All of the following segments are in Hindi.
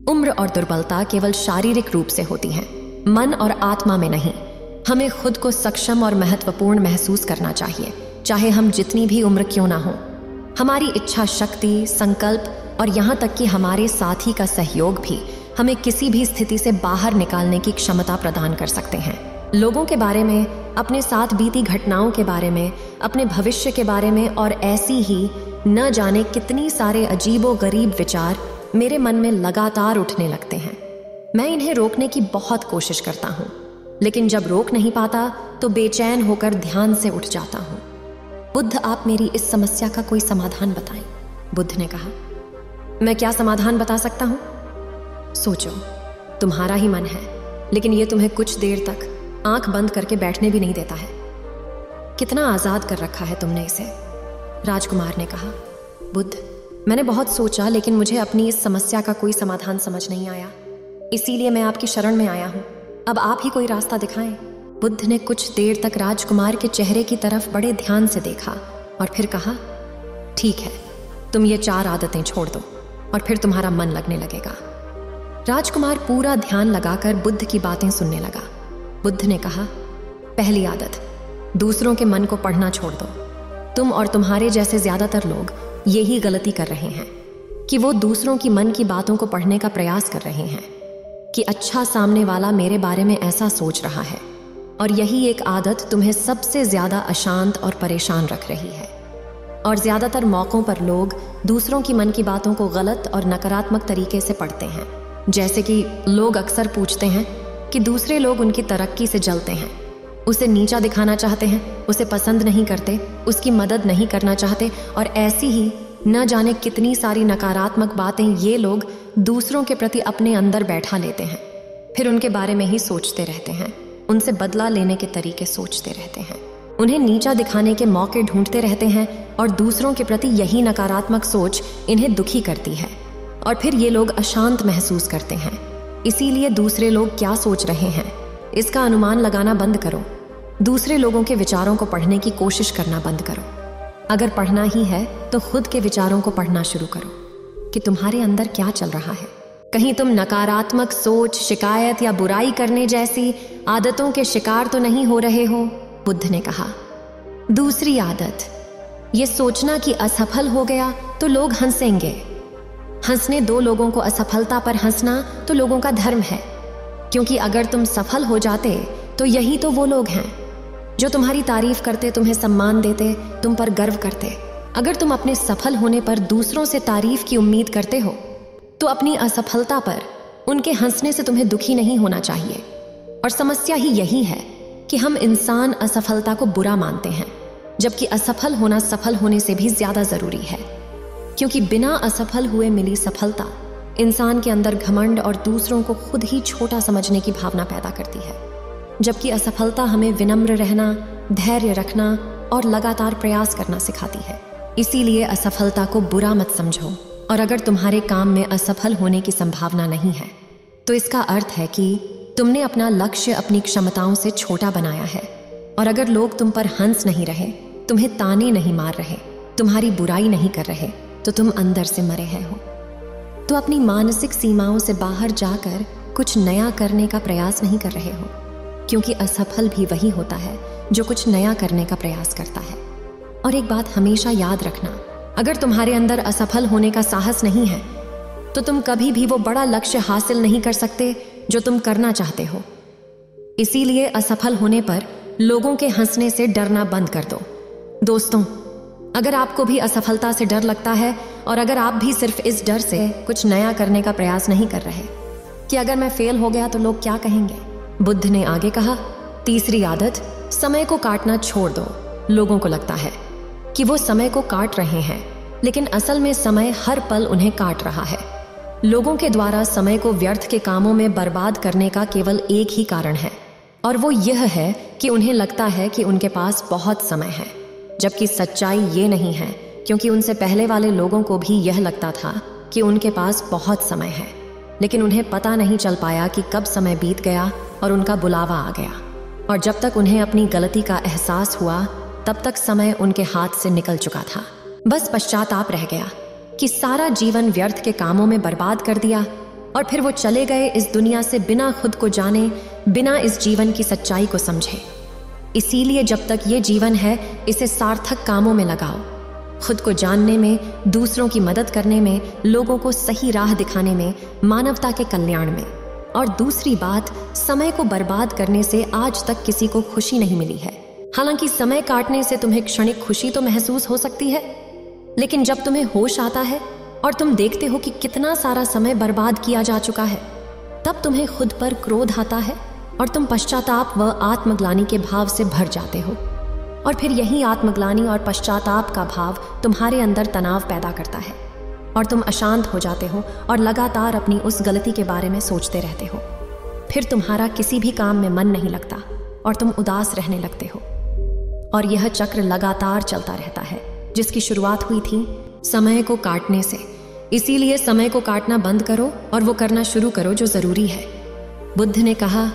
उम्र और दुर्बलता केवल शारीरिक रूप से होती हैं, मन और आत्मा में नहीं। हमें खुद को सक्षम और महत्वपूर्ण महसूस करना चाहिए, चाहे हम जितनी भी उम्र क्यों ना हो। हमारी इच्छा शक्ति, संकल्प और यहाँ तक कि हमारे साथी का सहयोग भी हमें किसी भी स्थिति से बाहर निकालने की क्षमता प्रदान कर सकते हैं। लोगों के बारे में, अपने साथ बीती घटनाओं के बारे में, अपने भविष्य के बारे में और ऐसी ही न जाने कितनी सारे अजीबो गरीब विचार मेरे मन में लगातार उठने लगते हैं। मैं इन्हें रोकने की बहुत कोशिश करता हूँ, लेकिन जब रोक नहीं पाता तो बेचैन होकर ध्यान से उठ जाता हूँ। बुद्ध, आप मेरी इस समस्या का कोई समाधान बताएं। बुद्ध ने कहा, मैं क्या समाधान बता सकता हूँ? सोचो, तुम्हारा ही मन है, लेकिन ये तुम्हें कुछ देर तक आंख बंद करके बैठने भी नहीं देता है। कितना आजाद कर रखा है तुमने इसे। राजकुमार ने कहा, बुद्ध, मैंने बहुत सोचा, लेकिन मुझे अपनी इस समस्या का कोई समाधान समझ नहीं आया, इसीलिए मैं आपकी शरण में आया हूँ। अब आप ही कोई रास्ता दिखाएं। बुद्ध ने कुछ देर तक राजकुमार के चेहरे की तरफ बड़े ध्यान से देखा और फिर कहा, ठीक है, तुम ये 4 आदतें छोड़ दो और फिर तुम्हारा मन लगने लगेगा। राजकुमार पूरा ध्यान लगाकर बुद्ध की बातें सुनने लगा। बुद्ध ने कहा, पहली आदत, दूसरों के मन को पढ़ना छोड़ दो। तुम और तुम्हारे जैसे ज्यादातर लोग यही गलती कर रहे हैं कि वो दूसरों की मन की बातों को पढ़ने का प्रयास कर रहे हैं कि अच्छा, सामने वाला मेरे बारे में ऐसा सोच रहा है, और यही एक आदत तुम्हें सबसे ज्यादा अशांत और परेशान रख रही है। और ज्यादातर मौकों पर लोग दूसरों की मन की बातों को गलत और नकारात्मक तरीके से पढ़ते हैं। जैसे कि लोग अक्सर पूछते हैं कि दूसरे लोग उनकी तरक्की से जलते हैं, उसे नीचा दिखाना चाहते हैं, उसे पसंद नहीं करते, उसकी मदद नहीं करना चाहते, और ऐसी ही न जाने कितनी सारी नकारात्मक बातें ये लोग दूसरों के प्रति अपने अंदर बैठा लेते हैं। फिर उनके बारे में ही सोचते रहते हैं, उनसे बदला लेने के तरीके सोचते रहते हैं, उन्हें नीचा दिखाने के मौके ढूंढते रहते हैं, और दूसरों के प्रति यही नकारात्मक सोच इन्हें दुखी करती है, और फिर ये लोग अशांत महसूस करते हैं। इसीलिए दूसरे लोग क्या सोच रहे हैं इसका अनुमान लगाना बंद करो। दूसरे लोगों के विचारों को पढ़ने की कोशिश करना बंद करो। अगर पढ़ना ही है तो खुद के विचारों को पढ़ना शुरू करो कि तुम्हारे अंदर क्या चल रहा है। कहीं तुम नकारात्मक सोच, शिकायत या बुराई करने जैसी आदतों के शिकार तो नहीं हो रहे हो? बुद्ध ने कहा। दूसरी आदत, ये सोचना कि असफल हो गया तो लोग हंसेंगे। हंसने दो लोगों को, असफलता पर हंसना तो लोगों का धर्म है, क्योंकि अगर तुम सफल हो जाते तो यही तो वो लोग हैं जो तुम्हारी तारीफ करते, तुम्हें सम्मान देते, तुम पर गर्व करते। अगर तुम अपने सफल होने पर दूसरों से तारीफ की उम्मीद करते हो तो अपनी असफलता पर उनके हंसने से तुम्हें दुखी नहीं होना चाहिए। और समस्या ही यही है कि हम इंसान असफलता को बुरा मानते हैं, जबकि असफल होना सफल होने से भी ज्यादा जरूरी है, क्योंकि बिना असफल हुए मिली सफलता इंसान के अंदर घमंड और दूसरों को खुद ही छोटा समझने की भावना पैदा करती है, जबकि असफलता हमें विनम्र रहना, धैर्य रखना और लगातार प्रयास करना सिखाती है। इसीलिए असफलता को बुरा मत समझो, और अगर तुम्हारे काम में असफल होने की संभावना नहीं है तो इसका अर्थ है कि तुमने अपना लक्ष्य अपनी क्षमताओं से छोटा बनाया है। और अगर लोग तुम पर हंस नहीं रहे, तुम्हें ताने नहीं मार रहे, तुम्हारी बुराई नहीं कर रहे, तो तुम अंदर से मरे हैं हो। तो अपनी मानसिक सीमाओं से बाहर जाकर कुछ नया करने का प्रयास नहीं कर रहे हो, क्योंकि असफल भी वही होता है जो कुछ नया करने का प्रयास करता है। और एक बात हमेशा याद रखना, अगर तुम्हारे अंदर असफल होने का साहस नहीं है तो तुम कभी भी वो बड़ा लक्ष्य हासिल नहीं कर सकते जो तुम करना चाहते हो। इसीलिए असफल होने पर लोगों के हंसने से डरना बंद कर दो। दोस्तों, अगर आपको भी असफलता से डर लगता है, और अगर आप भी सिर्फ इस डर से कुछ नया करने का प्रयास नहीं कर रहे कि अगर मैं फेल हो गया तो लोग क्या कहेंगे, बुद्ध ने आगे कहा, तीसरी आदत, समय को काटना छोड़ दो। लोगों को लगता है कि वो समय को काट रहे हैं, लेकिन असल में समय हर पल उन्हें काट रहा है। लोगों के द्वारा समय को व्यर्थ के कामों में बर्बाद करने का केवल एक ही कारण है, और वो यह है कि उन्हें लगता है कि उनके पास बहुत समय है, जबकि सच्चाई ये नहीं है, क्योंकि उनसे पहले वाले लोगों को भी यह लगता था कि उनके पास बहुत समय है, लेकिन उन्हें पता नहीं चल पाया कि कब समय बीत गया और उनका बुलावा आ गया। और जब तक उन्हें अपनी गलती का एहसास हुआ, तब तक समय उनके हाथ से निकल चुका था। बस पश्चाताप रह गया कि सारा जीवन व्यर्थ के कामों में बर्बाद कर दिया, और फिर वो चले गए इस दुनिया से बिना खुद को जाने, बिना इस जीवन की सच्चाई को समझे। इसीलिए जब तक ये जीवन है, इसे सार्थक कामों में लगाओ, खुद को जानने में, दूसरों की मदद करने में, लोगों को सही राह दिखाने में, मानवता के कल्याण में। और दूसरी बात, समय को बर्बाद करने से आज तक किसी को खुशी नहीं मिली है। हालांकि समय काटने से तुम्हें क्षणिक खुशी तो महसूस हो सकती है, लेकिन जब तुम्हें होश आता है और तुम देखते हो कि कितना सारा समय बर्बाद किया जा चुका है, तब तुम्हें खुद पर क्रोध आता है और तुम पश्चाताप व आत्मग्लानि के भाव से भर जाते हो। और फिर यही आत्मग्लानि और पश्चाताप का भाव तुम्हारे अंदर तनाव पैदा करता है और तुम अशांत हो जाते हो और लगातार अपनी उस गलती के बारे में सोचते रहते हो। फिर तुम्हारा किसी भी काम में मन नहीं लगता और तुम उदास रहने लगते हो। और यह चक्र लगातार चलता रहता है, जिसकी शुरुआत हुई थी समय को काटने से। इसीलिए समय को काटना बंद करो और वो करना शुरू करो जो जरूरी है। बुद्ध ने कहा,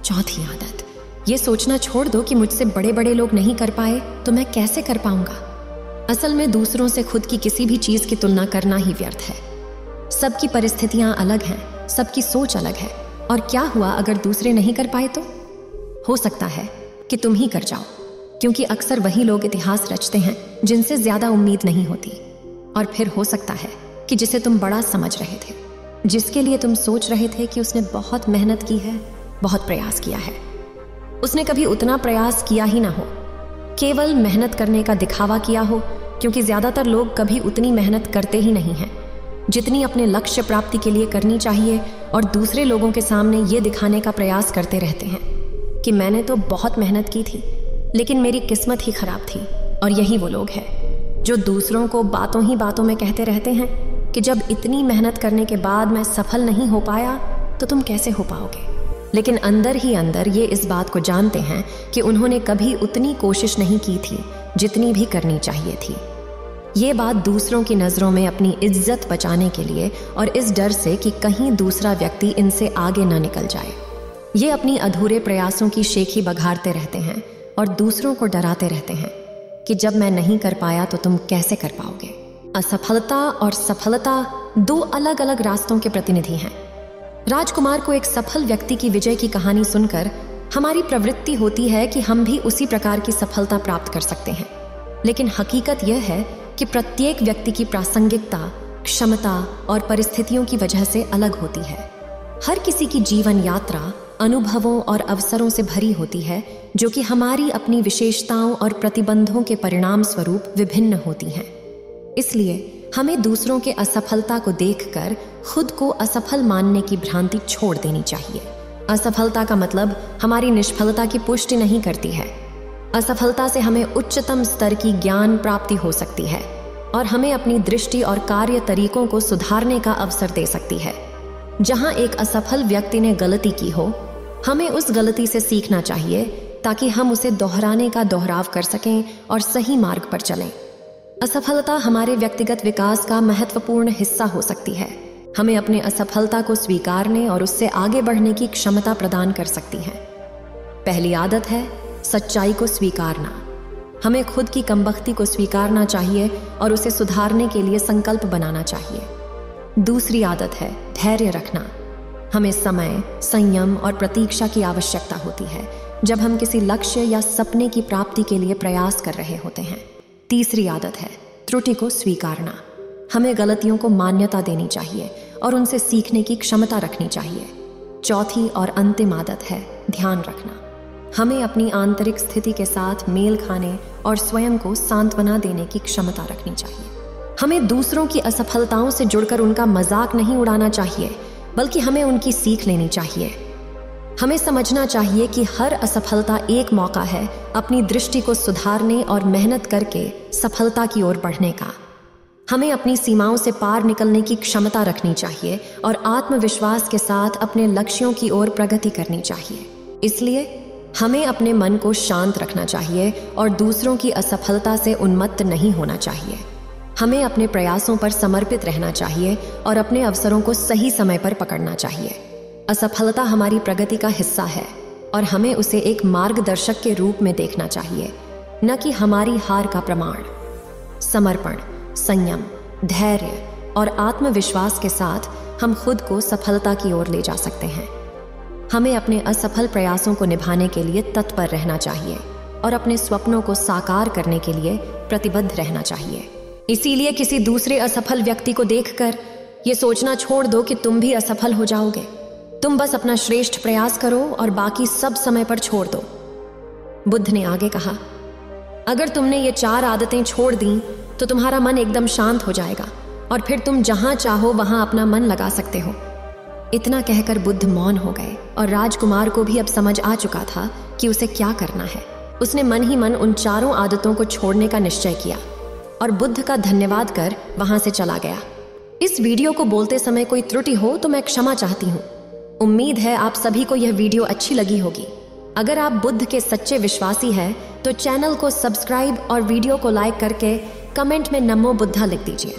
चौथी आदत, ये सोचना छोड़ दो कि मुझसे बड़े बड़े लोग नहीं कर पाए तो मैं कैसे कर पाऊंगा। असल में दूसरों से खुद की किसी भी चीज की तुलना करना ही व्यर्थ है। सबकी परिस्थितियां अलग हैं, सबकी सोच अलग है। और क्या हुआ अगर दूसरे नहीं कर पाए तो? हो सकता है कि तुम ही कर जाओ, क्योंकि अक्सर वही लोग इतिहास रचते हैं जिनसे ज्यादा उम्मीद नहीं होती। और फिर हो सकता है कि जिसे तुम बड़ा समझ रहे थे, जिसके लिए तुम सोच रहे थे कि उसने बहुत मेहनत की है, बहुत प्रयास किया है, उसने कभी उतना प्रयास किया ही ना हो, केवल मेहनत करने का दिखावा किया हो। क्योंकि ज्यादातर लोग कभी उतनी मेहनत करते ही नहीं हैं जितनी अपने लक्ष्य प्राप्ति के लिए करनी चाहिए, और दूसरे लोगों के सामने ये दिखाने का प्रयास करते रहते हैं कि मैंने तो बहुत मेहनत की थी लेकिन मेरी किस्मत ही खराब थी। और यही वो लोग हैं जो दूसरों को बातों ही बातों में कहते रहते हैं कि जब इतनी मेहनत करने के बाद मैं सफल नहीं हो पाया तो तुम कैसे हो पाओगे। लेकिन अंदर ही अंदर ये इस बात को जानते हैं कि उन्होंने कभी उतनी कोशिश नहीं की थी जितनी भी करनी चाहिए थी। ये बात दूसरों की नज़रों में अपनी इज्जत बचाने के लिए और इस डर से कि कहीं दूसरा व्यक्ति इनसे आगे न निकल जाए, ये अपनी अधूरे प्रयासों की शेखी बघारते रहते हैं और दूसरों को डराते रहते हैं कि जब मैं नहीं कर पाया तो तुम कैसे कर पाओगे। असफलता और सफलता दो अलग अलग रास्तों के प्रतिनिधि हैं। राजकुमार को एक सफल व्यक्ति की विजय की कहानी सुनकर हमारी प्रवृत्ति होती है कि हम भी उसी प्रकार की सफलता प्राप्त कर सकते हैं। लेकिन हकीकत यह है कि प्रत्येक व्यक्ति की प्रासंगिकता, क्षमता और परिस्थितियों की वजह से अलग होती है। हर किसी की जीवन यात्रा अनुभवों और अवसरों से भरी होती है, जो कि हमारी अपनी विशेषताओं और प्रतिबंधों के परिणाम स्वरूप विभिन्न होती हैं। इसलिए हमें दूसरों के असफलता को देखकर खुद को असफल मानने की भ्रांति छोड़ देनी चाहिए। असफलता का मतलब हमारी निष्फलता की पुष्टि नहीं करती है। असफलता से हमें उच्चतम स्तर की ज्ञान प्राप्ति हो सकती है और हमें अपनी दृष्टि और कार्य तरीकों को सुधारने का अवसर दे सकती है। जहां एक असफल व्यक्ति ने गलती की हो, हमें उस गलती से सीखना चाहिए ताकि हम उसे दोहराने का दोहराव कर सकें और सही मार्ग पर चलें। असफलता हमारे व्यक्तिगत विकास का महत्वपूर्ण हिस्सा हो सकती है। हमें अपने असफलता को स्वीकारने और उससे आगे बढ़ने की क्षमता प्रदान कर सकती है। पहली आदत है सच्चाई को स्वीकारना। हमें खुद की कमबख्ती को स्वीकारना चाहिए और उसे सुधारने के लिए संकल्प बनाना चाहिए। दूसरी आदत है धैर्य रखना। हमें समय, संयम और प्रतीक्षा की आवश्यकता होती है जब हम किसी लक्ष्य या सपने की प्राप्ति के लिए प्रयास कर रहे होते हैं। तीसरी आदत है त्रुटि को स्वीकारना। हमें गलतियों को मान्यता देनी चाहिए और उनसे सीखने की क्षमता रखनी चाहिए। चौथी और अंतिम आदत है ध्यान रखना। हमें अपनी आंतरिक स्थिति के साथ मेल खाने और स्वयं को सांत्वना देने की क्षमता रखनी चाहिए। हमें दूसरों की असफलताओं से जुड़कर उनका मजाक नहीं उड़ाना चाहिए, बल्कि हमें उनकी सीख लेनी चाहिए। हमें समझना चाहिए कि हर असफलता एक मौका है अपनी दृष्टि को सुधारने और मेहनत करके सफलता की ओर बढ़ने का। हमें अपनी सीमाओं से पार निकलने की क्षमता रखनी चाहिए और आत्मविश्वास के साथ अपने लक्ष्यों की ओर प्रगति करनी चाहिए। इसलिए हमें अपने मन को शांत रखना चाहिए और दूसरों की असफलता से उन्मत्त नहीं होना चाहिए। हमें अपने प्रयासों पर समर्पित रहना चाहिए और अपने अवसरों को सही समय पर पकड़ना चाहिए। असफलता हमारी प्रगति का हिस्सा है और हमें उसे एक मार्गदर्शक के रूप में देखना चाहिए, न कि हमारी हार का प्रमाण। समर्पण, संयम, धैर्य और आत्मविश्वास के साथ हम खुद को सफलता की ओर ले जा सकते हैं। हमें अपने असफल प्रयासों को निभाने के लिए तत्पर रहना चाहिए और अपने स्वप्नों को साकार करने के लिए प्रतिबद्ध रहना चाहिए। इसीलिए किसी दूसरे असफल व्यक्ति को देखकर ये सोचना छोड़ दो कि तुम भी असफल हो जाओगे। तुम बस अपना श्रेष्ठ प्रयास करो और बाकी सब समय पर छोड़ दो। बुद्ध ने आगे कहा, अगर तुमने ये 4 आदतें छोड़ दी तो तुम्हारा मन एकदम शांत हो जाएगा और फिर तुम जहां चाहो वहां अपना मन लगा सकते हो। इतना कहकर बुद्ध मौन हो गए और राजकुमार को भी अब समझ आ चुका था कि उसे क्या करना है। उसने मन ही मन उन 4 आदतों को छोड़ने का निश्चय किया और बुद्ध का धन्यवाद कर वहां से चला गया। इस वीडियो को बोलते समय कोई त्रुटि हो तो मैं क्षमा चाहती हूँ। उम्मीद है आप सभी को यह वीडियो अच्छी लगी होगी। अगर आप बुद्ध के सच्चे विश्वासी हैं तो चैनल को सब्सक्राइब और वीडियो को लाइक करके कमेंट में नमो बुद्धा लिख दीजिए।